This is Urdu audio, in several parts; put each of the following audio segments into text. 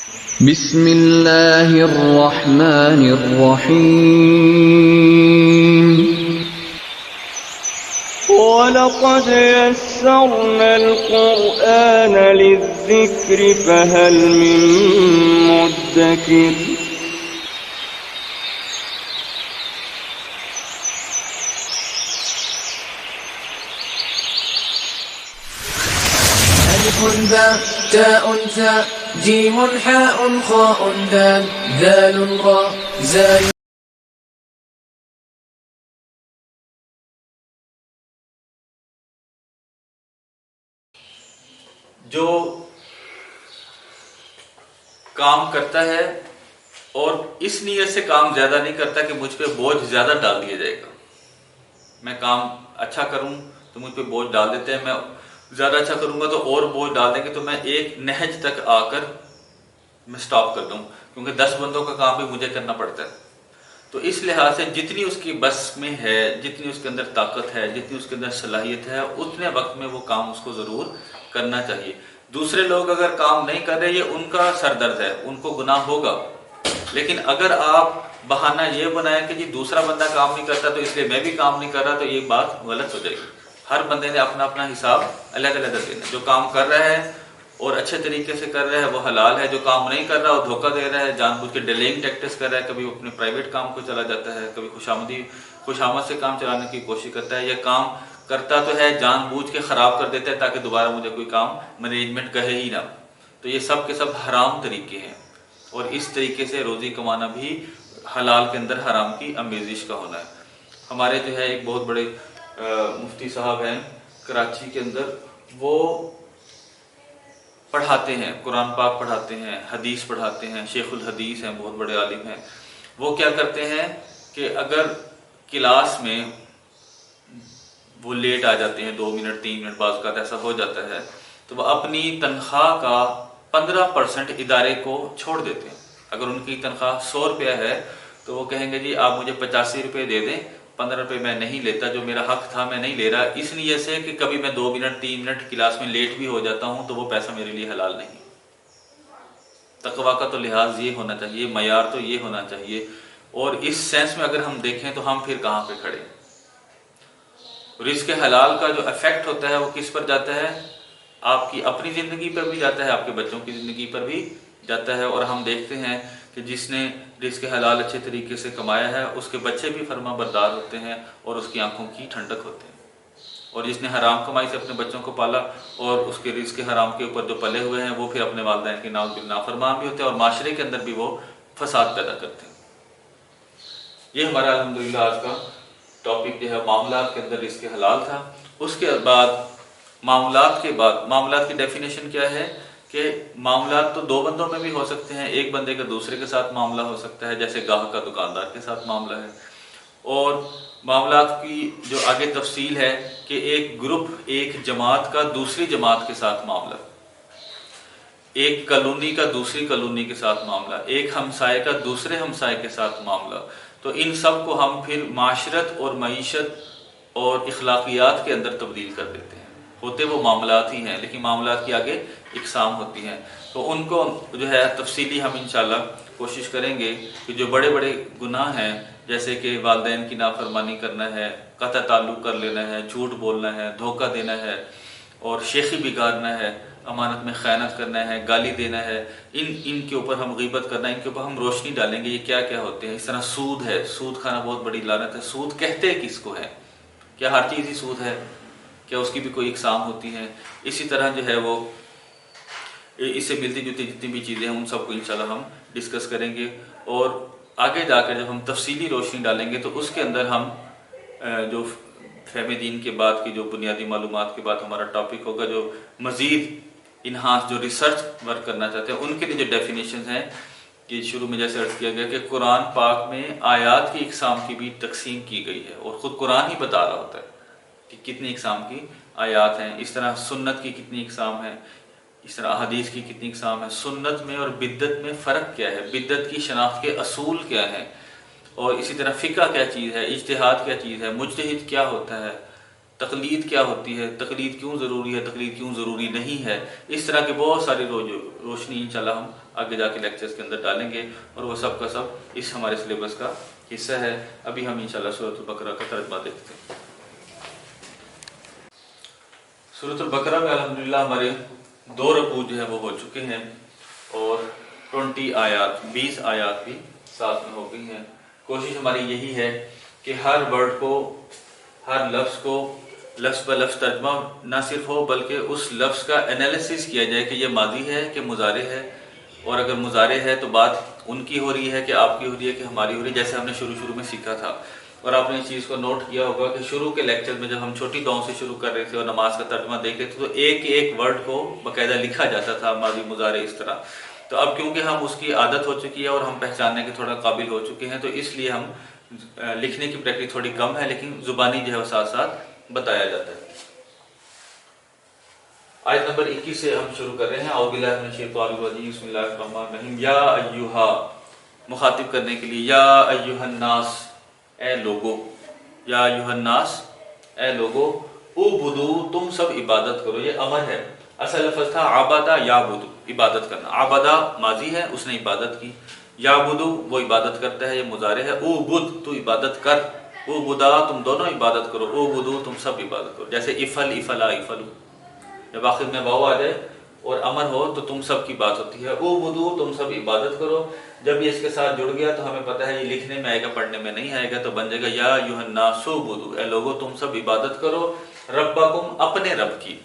بسم اللہ الرحمن الرحیم وَلَقَدْ يَسَّرْنَا الْقُرْآنَ لِلذِّكْرِ فَهَلْ مِن مُّدَّكِرٍ ألف باء تاء ثاء جيم حاء خاء دال ذال راء زاي. جو کام کرتا ہے اور اس نیت سے کام زیادہ نہیں کرتا کہ مجھ پہ بوجھ زیادہ ڈال دیا جائے گا. میں کام اچھا کروں تو مجھ پہ بوجھ ڈال دیتے ہیں، میں زیادہ اچھا کروں گا تو اور بوجھ ڈال دیں گے، تو میں ایک نہج تک آ کر میں سٹاپ کر دوں، کیونکہ 10 بندوں کا کام بھی مجھے کرنا پڑتا ہے. تو اس لحاظ سے جتنی اس کی بس میں ہے، جتنی اس کے اندر طاقت ہے، جتنی اس کے اندر صلاحیت ہے، اتنے وقت میں وہ کام اس کو ضرور کرنا چاہیے. دوسرے لوگ اگر کام نہیں کر رہے، یہ ان کا سر درد ہے، ان کو گناہ ہوگا. لیکن اگر آپ بہانہ یہ بنائیں کہ جی دوسرا بندہ کام نہیں کرتا تو اس لیے میں بھی کام نہیں کر رہا، تو یہ بات غلط ہو جائے گی. ہر بندے نے اپنا اپنا حساب الگ الگ دینا. جو کام کر رہا ہے اور اچھے طریقے سے کر رہا ہے وہ حلال ہے، جو کام نہیں کر رہا وہ دھوکہ دے رہا ہے، جان بوجھ کے ڈیلیئنگ ٹیکٹس کر رہا ہے، کبھی اپنے پرائیویٹ کام کو چلا جاتا ہے، کبھی خوشامد سے کام چلانے کی کوشش کرتا ہے، یا کام کرتا تو ہے جان بوجھ کے خراب کر دیتا ہے تاکہ دوبارہ مجھے کوئی کام مینجمنٹ کہے ہی نہ. تو یہ سب کے سب حرام طریقے ہیں، اور اس طریقے سے روزی کمانا بھی حلال کے اندر حرام کی آمیزش کا ہونا ہے. ہمارے جو ہے ایک بہت بڑے مفتی صاحب ہیں کراچی کے اندر، وہ پڑھاتے ہیں، قرآن پاک پڑھاتے ہیں، حدیث پڑھاتے ہیں، شیخ الحدیث ہیں، بہت بڑے عالم ہیں. وہ کیا کرتے ہیں کہ اگر کلاس میں وہ لیٹ آ جاتے ہیں 2 منٹ 3 منٹ، بعض کا ایسا ہو جاتا ہے، تو وہ اپنی تنخواہ کا 15% ادارے کو چھوڑ دیتے ہیں. اگر ان کی تنخواہ 100 روپیہ ہے تو وہ کہیں گے جی آپ مجھے 85 روپے دے دیں، 15 روپے میں نہیں لیتا، جو میرا حق تھا میں نہیں لے رہا، اس لیے سے کہ کبھی میں 2 منٹ 3 منٹ کلاس میں لیٹ بھی ہو جاتا ہوں تو وہ پیسہ میرے لیے حلال نہیں. تقویٰ کا تو لحاظ یہ ہونا چاہیے، معیار تو یہ ہونا چاہیے. اور اس سینس میں اگر ہم دیکھیں تو ہم پھر کہاں پہ کھڑے ہیں؟ رزق حلال کا جو افیکٹ ہوتا ہے وہ کس پر جاتا ہے؟ آپ کی اپنی زندگی پر بھی جاتا ہے، آپ کے بچوں کی زندگی پر بھی جاتا ہے. اور ہم دیکھتے ہیں کہ جس نے رزق حلال اچھے طریقے سے کمایا ہے اس کے بچے بھی فرما بردار ہوتے ہیں اور اس کی آنکھوں کی ٹھنڈک ہوتے ہیں. اور جس نے حرام کمائی سے اپنے بچوں کو پالا اور اس کے رزق حرام کے اوپر جو پلے ہوئے ہیں وہ پھر اپنے والدین کے نافرمان بھی ہوتے ہیں اور معاشرے کے اندر بھی وہ فساد پیدا کرتے ہیں. یہ ہمارا الحمدللہ آج کا ٹاپک جو ہے معاملات کے اندر رزق حلال تھا. اس کے بعد معاملات کی ڈیفینیشن کیا ہے کہ معاملات تو 2 بندوں میں بھی ہو سکتے ہیں، ایک بندے کا دوسرے کے ساتھ معاملہ ہو سکتا ہے، جیسے گاہک کا دکاندار کے ساتھ معاملہ ہے. اور معاملات کی جو آگے تفصیل ہے کہ ایک گروپ، ایک جماعت کا دوسری جماعت کے ساتھ معاملہ، ایک کالونی کا دوسری کالونی کے ساتھ معاملہ، ایک ہمسائے کا دوسرے ہمسائے کے ساتھ معاملہ. تو ان سب کو ہم پھر معاشرت اور معیشت اور اخلاقیات کے اندر تبدیل کر دیتے ہیں. ہوتے وہ معاملات ہی ہیں لیکن معاملات کی آگے اقسام ہوتی ہیں. تو ان کو جو ہے تفصیلی ہم انشاءاللہ کوشش کریں گے کہ جو بڑے بڑے گناہ ہیں، جیسے کہ والدین کی نافرمانی کرنا ہے، قطع تعلق کر لینا ہے، جھوٹ بولنا ہے، دھوکہ دینا ہے، اور شیخی بگاڑنا ہے، امانت میں خیانت کرنا ہے، گالی دینا ہے، ان کے اوپر ہم غیبت کرنا ہے، ان کے اوپر ہم روشنی ڈالیں گے یہ کیا کیا ہوتے ہیں. اس طرح سود ہے، سود کھانا بہت بڑی لعنت ہے. سود کہتے کس کو ہے؟ کیا ہر چیز ہی سود ہے؟ کیا اس کی بھی کوئی اقسام ہوتی ہیں؟ اسی طرح جو ہے وہ اس سے ملتی جلتی جتنی بھی چیزیں ہیں ان سب کو انشاءاللہ ہم ڈسکس کریں گے. اور آگے جا کر جب ہم تفصیلی روشنی ڈالیں گے تو اس کے اندر ہم جو فہم دین کے بعد کی جو بنیادی معلومات کے بعد ہمارا ٹاپک ہوگا، جو مزید انہانس جو ریسرچ ورک کرنا چاہتے ہیں ان کے لیے جو ڈیفینیشنز ہیں، کہ شروع میں جیسے عرض کیا گیا کہ قرآن پاک میں آیات کی اقسام کی بھی تقسیم کی گئی ہے اور خود قرآن ہی بتا رہا ہوتا ہے کہ کتنی اقسام کی آیات ہیں. اس طرح سنت کی کتنی اقسام ہیں، اس طرح حدیث کی کتنی اقسام ہیں. سنت میں اور بدعت میں فرق کیا ہے، بدعت کی شناخت کے اصول کیا ہیں، اور اسی طرح فقہ کیا چیز ہے، اجتہاد کیا چیز ہے، مجتہد کیا ہوتا ہے، تقلید کیا ہوتی ہے، تقلید کیوں ضروری ہے، تقلید کیوں ضروری نہیں ہے، اس طرح کے بہت ساری روشنی انشاءاللہ ہم آگے جا کے لیکچرز کے اندر ڈالیں گے، اور وہ سب کا سب اس ہمارے سلیبس کا حصہ ہے۔ ابھی ہم انشاءاللہ سورۃ البقرہ کا ترجمہ دیکھتے ہیں۔ سورۃ البقرہ میں الحمدللہ ہمارے 2 رکوع جو ہے وہ ہو چکے ہیں، اور 20 آیات بھی ساتھ میں ہو گئی ہیں۔ کوشش ہماری یہی ہے کہ ہر ورڈ کو، ہر لفظ کو لفظ بہ لفظ ترجمہ نہ صرف ہو، بلکہ اس لفظ کا انالیسس کیا جائے کہ یہ ماضی ہے کہ مضارع ہے، اور اگر مضارع ہے تو بات ان کی ہو رہی ہے کہ آپ کی ہو رہی ہے کہ ہماری ہو رہی ہے، جیسے ہم نے شروع میں سیکھا تھا۔ اور آپ نے اس چیز کو نوٹ کیا ہوگا کہ شروع کے لیکچر میں جب ہم چھوٹی دعاؤں سے شروع کر رہے تھے اور نماز کا ترجمہ دیکھ رہے تھے تو ایک ورڈ کو باقاعدہ لکھا جاتا تھا، ماضی مضارع اس طرح۔ تو اب کیونکہ ہم اس کی عادت ہو چکی ہے اور ہم پہچاننے کے تھوڑا قابل ہو چکے ہیں، تو اس لیے ہم لکھنے کی پریکٹس تھوڑی کم ہے، لیکن زبانی جو ہے وہ ساتھ ساتھ بتایا جاتا ہے۔ آیت نمبر 21 سے ہم شروع کر رہے ہیں۔ اعوذ باللہ من الشیطان الرجیم، بسم اللہ الرحمن الرحیم۔ یا ایھا، مخاطب کرنے کے لیے، یا ایھا الناس، اے لوگو، یا ایھا الناس، اے لوگو، اعبدو، تم سب عبادت کرو۔ یہ امر ہے، اصل لفظ تھا عبادہ یعبدو، عبادت کرنا۔ عبادہ ماضی ہے، اس نے عبادت کی۔ یعبدو، وہ عبادت کرتا ہے، یہ مضارع ہے۔ اعبد، تو عبادت کر۔ اعبدا، تم دونوں عبادت کرو۔ اعبدو، تم سب عبادت کرو۔ جیسے افعل، افعلا، افعلو، جب آخر میں واو آ جائے اور امر ہو تو تم سب کی بات ہوتی ہے۔ اعبدو، تم سب عبادت کرو۔ جب یہ اس کے ساتھ جڑ گیا تو ہمیں پتہ ہے یہ لکھنے میں آئے گا، پڑھنے میں نہیں آئے گا، تو بن جائے گا یا ایھا الناس اعبدوا، اے لوگو تم سب عبادت کرو، ربکم، اپنے رب کی،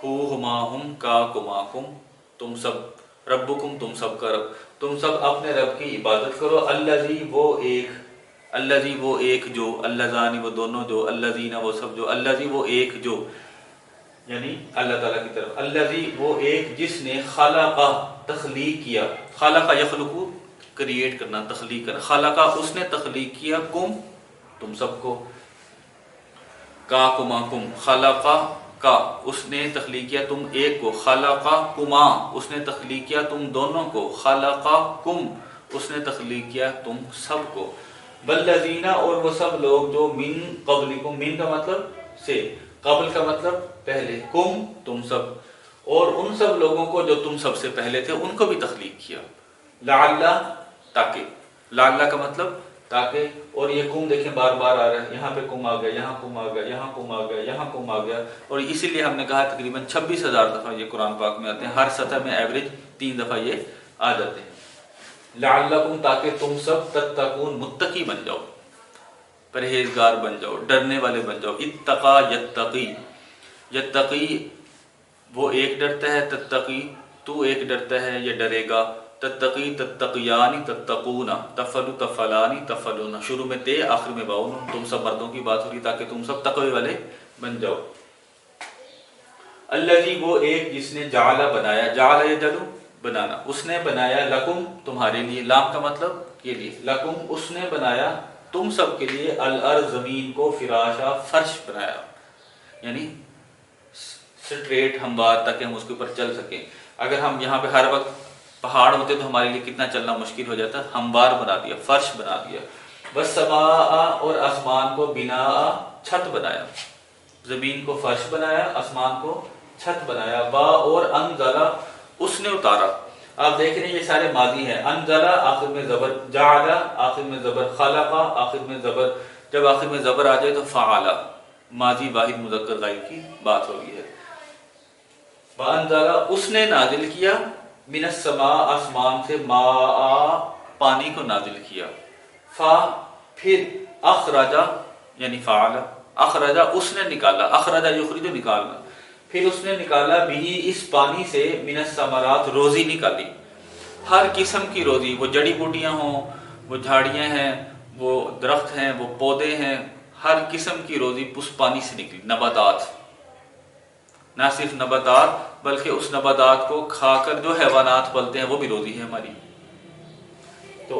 ہما ہم کا کماکم، تم سب، ربکم، تم سب کا رب، تم سب اپنے رب کی عبادت کرو، الذی، وہ ایک، الذی، وہ ایک جو، اللذان، وہ دونوں جو، الذین، وہ سب جو، الذی، وہ ایک جو، یعنی اللہ تعالیٰ کی طرف، الذی، وہ ایک جس نے خلق، تخلیق کیا، خلق یخلق، کریٹ کرنا، تخلیق کرنا، خلق، اس نے تخلیق کیا، کم، تم سب کو، کا کماکم، خلق کا، اس نے تخلیق کیا تم ایک کو، خلق کما، اس نے تخلیق کیا تم دونوں کو، خلق کم، اس نے تخلیق کیا تم سب کو، والذین، اور وہ سب لوگ جو، من قبلکم، من کا مطلب سے، قبل کا مطلب پہلے، کم، تم سب، اور ان سب لوگوں کو جو تم سب سے پہلے تھے ان کو بھی تخلیق کیا، لعل، تاکہ، لعل کا مطلب تاکہ، اور یہ کم دیکھیں بار بار آ رہا ہے، یہاں پہ کم آ گیا، یہاں کم آ گیا، یہاں کم آ گیا، یہاں کم آ گیا، اور اسی لیے ہم نے کہا تقریباً 26,000 دفعہ یہ قرآن پاک میں آتے ہیں، ہر سطح میں ایوریج 3 دفعہ یہ آ جاتے ہیں۔ لعلکم، تاکہ تم سب، تتقون، متقی بن جاؤ، پرہیزگار بن جاؤ، ڈرنے والے بن جاؤ، اتقا یتقی، یتقی، وہ ایک ڈرتا ہے، تتقی، تو ایک ڈرتا ہے، یہ ڈرے گا، تتقی، تتقیانی، تتقون، تفعلوا، تفعلانی، تفعلون، شروع میں تے، آخر میں واو، تم سب مردوں کی بات ہو رہی تاکہ تم سب تقوی والے بن جاؤ۔ الذی، وہ ایک جس نے، جعل، بنایا، جعل یجعل، بنانا، اس نے بنایا، لکم، تمہارے لیے، لام کا مطلب کے لیے، لکم، اس نے بنایا تم سب کے لیے، الارض، زمین کو، فراشا، فرش بنایا، یعنی سٹریٹ، ہموار، تاکہ ہم اس کے اوپر چل سکیں۔ اگر ہم یہاں پہ ہر وقت پہاڑ ہوتے تو ہمارے لیے کتنا چلنا مشکل ہو جاتا، ہموار بنا دیا، فرش بنا دیا۔ والسماء، اور آسمان کو، بناء، چھت بنایا، زمین کو فرش بنایا، آسمان کو چھت بنایا، با، اور انزل، اس نے اتارا۔ آپ دیکھ رہے ہیں یہ سارے ماضی ہیں، انزل آخر میں زبر، جعل آخر میں زبر، خلق آخر میں زبر، جب آخر میں زبر آ جائے تو فعل، ماضی واحد مذکر غائب کی بات ہو رہی ہے۔ وانزل، اس نے نازل کیا، من السماء، آسمان سے، ماء، پانی کو نازل کیا، فا، پھر، اخرجا، یعنی فعل، اخرجا، اس نے نکالا، اخرجا یخرج، نکالنا، پھر اس نے نکالا، بھی، اس پانی سے، من الثمرات، روزی نکالی، ہر قسم کی روزی، وہ جڑی بوٹیاں ہوں، وہ جھاڑیاں ہیں، وہ درخت ہیں، وہ پودے ہیں، ہر قسم کی روزی اس پانی سے نکلی، نباتات، نہ صرف نباتات بلکہ اس نباتات کو کھا کر جو حیوانات پلتے ہیں وہ بھی روزی ہے ہماری۔ تو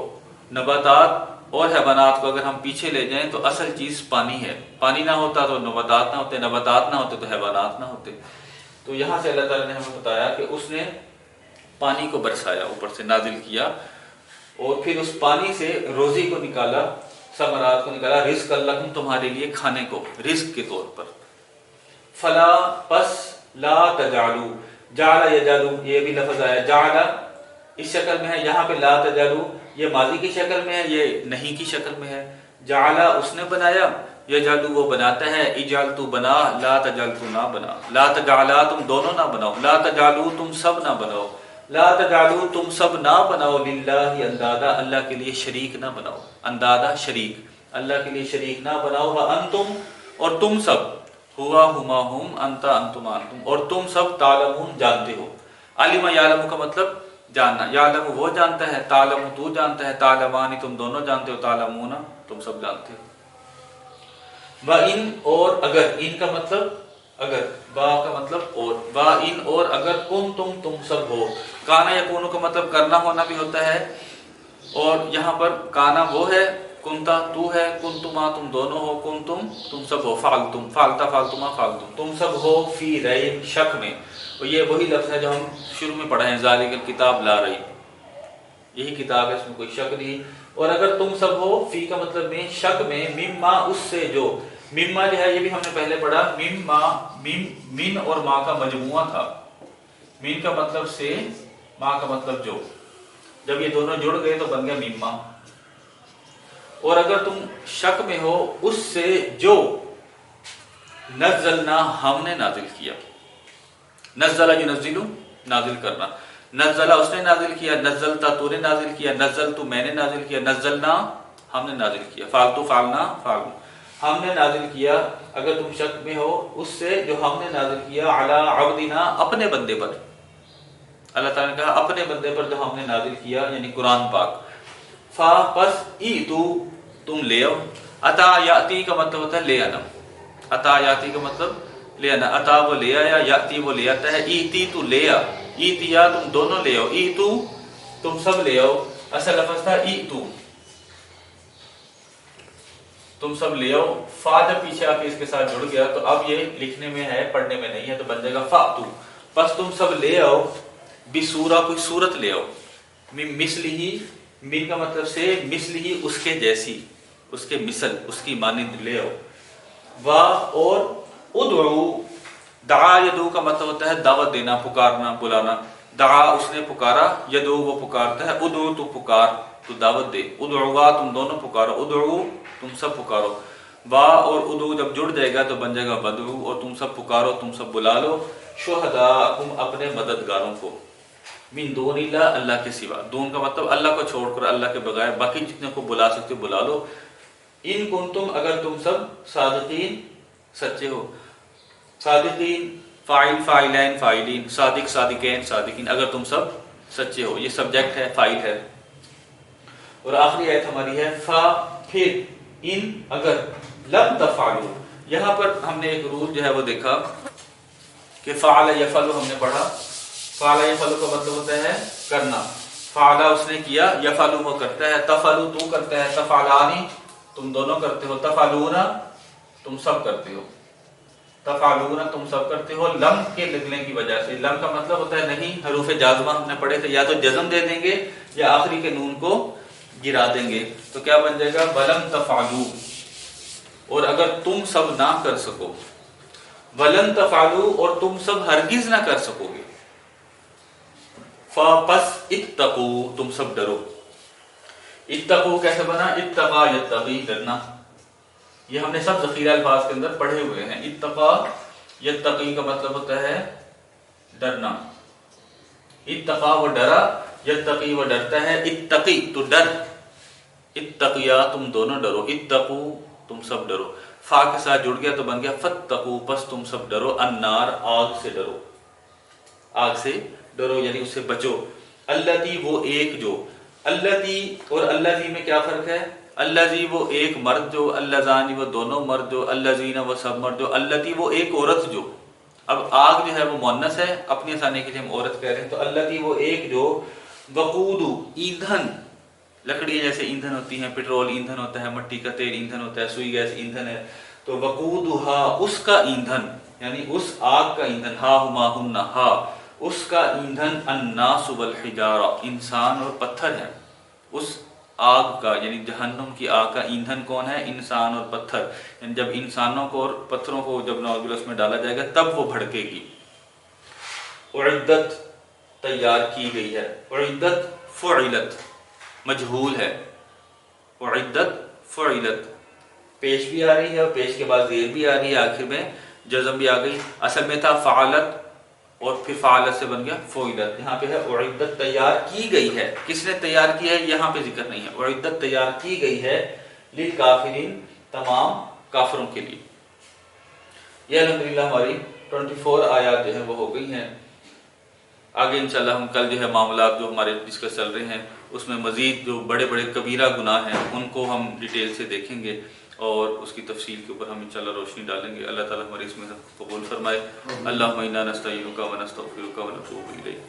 نباتات اور حیوانات کو اگر ہم پیچھے لے جائیں تو اصل چیز پانی ہے، پانی نہ ہوتا تو نباتات نہ ہوتے، نباتات نہ ہوتے تو حیوانات نہ ہوتے۔ تو یہاں سے اللہ تعالیٰ نے ہمیں بتایا کہ اس نے پانی کو برسایا، اوپر سے نازل کیا، اور پھر اس پانی سے روزی کو نکالا، ثمرات کو نکالا، رزق لکم، تمہارے لیے کھانے کو، رزق کے طور پر، فلا پس لا تجعلوا، جعل یجعلوا یہ بھی لفظ آیا، جعل اس شکل میں ہے، یہاں پہ لا تجعلوا یہ ماضی کی شکل میں ہے، یہ نہیں کی شکل میں ہے. جعل اس نے بنایا، یجعل وہ بناتا ہے، اجعل تو بنا، لا تجعل تو نہ بنا، لا تجعلا تم دونوں نہ بناؤ، لا تجعلوا تم سب نہ بناؤ، لا تجعلوا تم سب نہ بناؤ، للہ اندادا اللہ کے لیے شریک نہ بناؤ، اندادا شریک اللہ کے لیے شریک نہ بناؤ، وانتم اور تم سب، ہوا ہما ہم انتا انتما انتم اور تم سب، تعلمون جانتے ہو. علم یعلم کا مطلب جاننا، یعلم وہ جانتا ہے، تعلم تو جانتا ہے، تعلمانی تم دونوں جانتے ہو، تعلمون تم سب جانتے ہو. وَإِن اور اگر، ان کا مطلب اگر، با کا مطلب اور، وَإِن اور اگر، تم سب ہو. کانا یکونو کا مطلب کرنا ہونا بھی ہوتا ہے، اور یہاں پر کانا وہ ہے، کنتا تو ہے، کنتما تم دونوں ہو، کنتم تم سب ہو، فعلتم فعلتا فعلتما فعلتم تم سب ہو، فی ریب شک میں. اور یہ وہی لفظ ہے جو ہم شروع میں پڑھے ہیں، ذالک الکتاب لا ریب، یہی کتاب ہے، اس میں کوئی شک نہیں. اور اگر تم سب ہو، فی کا مطلب میں، شک میں، مما اس سے جو، مما جو ہے یہ بھی ہم نے پہلے پڑھا، مما من اور ما کا مجموعہ تھا، من کا مطلب سے، ما کا مطلب جو، جب یہ دونوں جڑ گئے تو بن گیا مما. اور اگر تم شک میں ہو اس سے جو، نزلنا ہم نے نازل کیا، نزلہ ینزلو نازل کرنا، نزلہ اس نے نازل کیا، نزلتا تو نے نازل کیا، نزلتو میں نے نازل کیا، نزلنا ہم نے نازل کیا، فعلتو فعلنا فعلو ہم نے نازل کیا. اگر تم شک میں ہو اس سے جو ہم نے نازل کیا، علی عبدنا اپنے بندے پر، اللہ تعالیٰ نے کہا اپنے بندے پر جو ہم نے نازل کیا، یعنی قرآن پاک. فا پس ایتو تم لے آؤ، عطا یاتی کا مطلب ہوتا ہے لے آنا، عطا یاتی کا مطلب لے آنا، عطا وہ لے آیا، یاتی وہ لے آتا ہے، ایتی تو لے آ، ایتیا تم دونوں لے آؤ، ایتو تم سب لے آؤ. اصل لفظ تھا ایتو تم سب لے آؤ. فا جب پیچھے آ کے اس کے ساتھ جڑ گیا تو اب یہ لکھنے میں ہے، پڑھنے میں نہیں ہے، تو بن جائے گا فاتو. پس تم سب لے آؤ، بسورہ کوئی صورت لے آؤ، مثلہ من کا مطلب سے، مثلہ اس کے جیسی، اس کے مثل، اس کی مانند لے آؤ. وا اور ادعو، دعا یدعو کا مطلب ہوتا ہے دعوت دینا، پکارنا، بلانا. دعا اس نے پکارا، یدعو وہ پکارتا ہے، ادعو تو پکار، تو دعوت دے. ادعوا تم دونوں پکارو، ادعو تم سب پکارو. وا اور ادعو جب جڑ جائے گا تو بن جائے گا بدعو، اور تم سب پکارو، تم سب بلا لو، شہداءکم اپنے مددگاروں کو، من دون اللہ اللہ کے سوا. دون کا مطلب اللہ کو چھوڑ کر، اللہ کے بغیر باقی جتنے کو بلا سکتے ہو بلا لو. ان کنتم اگر تم سب، صادقین سچے ہو، صادقین فاعل فاعلین فاعلین، صادق صادقین صادقین، اگر تم سب سچے ہو، یہ سبجیکٹ ہے، فاعل ہے. اور آخری آیت ہماری ہے فا پھر، ان اگر، لم تفعلوا. یہاں پر ہم نے ایک رول جو ہے وہ دیکھا کہ فعل یفعل ہم نے پڑھا، فعل یفعل کا مطلب ہوتا ہے کرنا، فعل اس نے کیا، یفعل وہ کرتا ہے، تفعل تو کرتا ہے، تفعلانی تم دونوں کرتے ہو، تفعلون تم سب کرتے ہو، تفعلون تم سب کرتے ہو. لم کے لگنے کی وجہ سے، لم کا مطلب ہوتا ہے نہیں، حروف جازمہ ہم نے پڑھے تھے، یا تو جزم دے دیں گے یا آخری کے نون کو گرا دیں گے، تو کیا بن جائے گا ولم تفعلوا. اور اگر تم سب نہ کر سکو، ولن تفعلوا اور تم سب ہرگز نہ کر سکو گے، پس اتقوا تم سب ڈرو. اتقوا کیسے بنا؟ اتقا یتقی ڈرنا، یہ ہم نے سب ذخیرہ الفاظ کے اندر پڑھے ہوئے ہیں. اتقا یتقی کا مطلب ہوتا ہے ڈرنا، اتقا وہ ڈرا، یتقی وہ ڈرتا ہے، اتقی تو ڈر، اتقیا تم دونوں ڈرو، اتقو تم سب ڈرو. فا کے ساتھ جڑ گیا تو بن گیا فتقو پس تم سب ڈرو، النار آگ سے ڈرو، آگ سے ڈرو یعنی اس سے بچو. اللتی وہ ایک جو، اللتی اور اللذی میں کیا فرق ہے؟ اللذی وہ ایک مرد جو، اللذانی وہ دونوں مرد جو، اللذین وہ سب مرد جو، اللتی وہ ایک عورت جو. اب آگ جو ہے وہ مؤنث ہے، اپنی آسانی کے لیے ہم عورت کہہ رہے ہیں، تو اللتی وہ ایک جو، وقودو ایندھن، لکڑی جیسے ایندھن ہوتی ہیں، پیٹرول ایندھن ہوتا ہے، مٹی کا تیل ایندھن ہوتا ہے، سوئی گیس ایندھن ہے، تو وقودھا اس کا ایندھن، یعنی اس آگ کا ایندھن، ہا ہما ہن ہا اس کا ایندھن، الناس والحجارہ انسان اور پتھر ہیں. اس آگ کا یعنی جہنم کی آگ کا ایندھن کون ہے؟ انسان اور پتھر، یعنی جب انسانوں کو اور پتھروں کو جب نعوذ باللہ اس میں ڈالا جائے گا تب وہ بھڑکے گی۔ اعدت تیار کی گئی ہے، اعدت فعلت مجہول ہے، اعدت فعلت پیش بھی آ رہی ہے اور پیش کے بعد زیر بھی آ رہی ہے، آخر میں جزم بھی آ گئی، اصل میں تھا فعلت اور پھر فعلت سے بن گیا فعلت، یہاں پہ ہے اعدت تیار کی گئی ہے، کس نے تیار کیا ہے یہاں پہ ذکر نہیں ہے، اعدت تیار کی گئی ہے للکافرین تمام کافروں کے لیے۔ یہ الحمدللہ ہماری 24 آیات جو ہیں وہ ہو گئی ہیں۔ آگے انشاءاللہ ہم کل جو ہے معاملات جو ہمارے ڈسکس چل رہے ہیں اس میں مزید جو بڑے بڑے کبیرہ گناہ ہیں ان کو ہم ڈیٹیل سے دیکھیں گے اور اس کی تفصیل کے اوپر ہم انشاءاللہ روشنی ڈالیں گے۔ اللہ تعالیٰ ہماری اس میں قبول فرمائے۔ اللہم انا نستعینک و نستغفرک و نتوب الیک۔